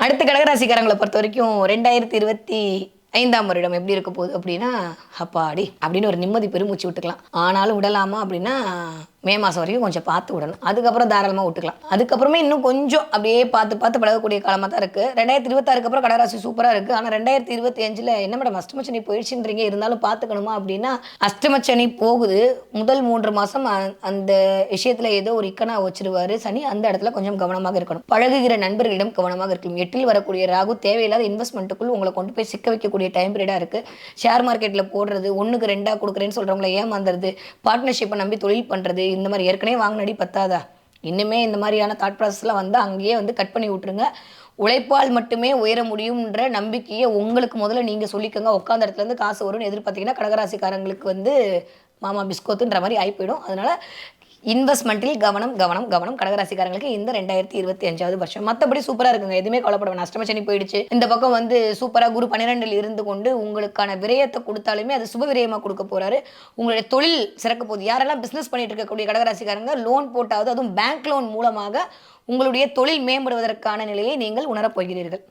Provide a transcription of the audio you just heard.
அடுத்த கடகராசிக்காரங்களை பொறுத்த வரைக்கும் 2025ஆம் வருடம் எப்படி இருக்க போகுது அப்படின்னா, அப்பாடி அப்படின்னு ஒரு நிம்மதி பெருமூச்சு விட்டுக்கலாம். ஆனாலும் விடலாமா அப்படின்னா, மே மாதம் வரைக்கும் கொஞ்சம் பார்த்து விடணும். அதுக்கப்புறம் தாராளமாக விட்டுக்கலாம். அதுக்கப்புறமே இன்னும் கொஞ்சம் அப்படியே பார்த்து பார்த்து பழகக்கூடிய காலமாக தான் இருக்குது. 2026க்கு அப்புறம் கடகராசி சூப்பராக இருக்குது. ஆனால் 2025ல் என்ன மேடம் அஷ்டமச்சனி போயிடுச்சுன்றீங்க, இருந்தாலும் பார்த்துக்கணுமா அப்படின்னா, அஷ்டமச்சனி போகுது. முதல் 3 மாதம் அந்த விஷயத்தில் ஏதோ ஒரு இக்கனா வச்சிருவாரு சனி. அந்த இடத்துல கொஞ்சம் கவனமாக இருக்கணும். பழகுகிற நண்பர்களிடம் கவனமாக இருக்கணும். 8ல் வரக்கூடிய ராகு தேவையில்லாத இன்வெஸ்ட்மெண்ட்டுக்குள் உங்களை கொண்டு போய் சிக்க வைக்கக்கூடிய டைம் பீரியடாக இருக்குது. ஷேர் மார்க்கெட்டில் போடுறது, 1க்கு 2 கொடுக்குறேன்னு சொல்கிறவங்களை ஏமாந்துறது, பார்ட்னர்ஷிப்பை நம்பி தொழில் பண்ணுறது, இந்த மாதிரி ஏற்கனவே வாங்கின அடி பத்தாதா, இன்னுமே இந்த மாதிரியான தாட் ப்ராசஸ்லாம் வந்து அங்கேயே வந்து கட் பண்ணி விட்டுருங்க. உழைப்பால் மட்டுமே உயர முடியும்ன்ற நம்பிக்கையை உங்களுக்கு முதல்ல நீங்கள் சொல்லிக்கோங்க. உட்காந்த இடத்துலேருந்து காசு வரும்னு எதிர்பார்த்தீங்கன்னா கடகராசிக்காரங்களுக்கு வந்து மாமா பிஸ்கோத்துன்ற மாதிரி ஆகி போயிடும். அதனால் இன்வெஸ்ட்மெண்ட்டில் கவனம் கவனம் கவனம் கடகராசிக்காரங்களுக்கு இந்த 2025வது வருஷம். மற்றபடி சூப்பராக இருக்குங்க, எதுவுமே கவலைப்பட வேணாம். அஷ்டமச்சனி போயிடுச்சு, இந்த பக்கம் வந்து சூப்பராக குரு 12ல் இருந்து கொண்டு உங்களுக்கான விரயத்தை கொடுத்தாலுமே அது சுப விரயமாக கொடுக்க போறாரு. உங்களுடைய தொழில் சிறக்க போகுது. யாரெல்லாம் பிஸ்னஸ் பண்ணிட்டு இருக்கக்கூடிய கடகராசிக்காரங்க லோன் போட்டாவது, அதுவும் பேங்க் லோன் மூலமாக உங்களுடைய தொழில் மேம்படுவதற்கான நிலையை நீங்கள் உணரப் போகிறீர்கள்.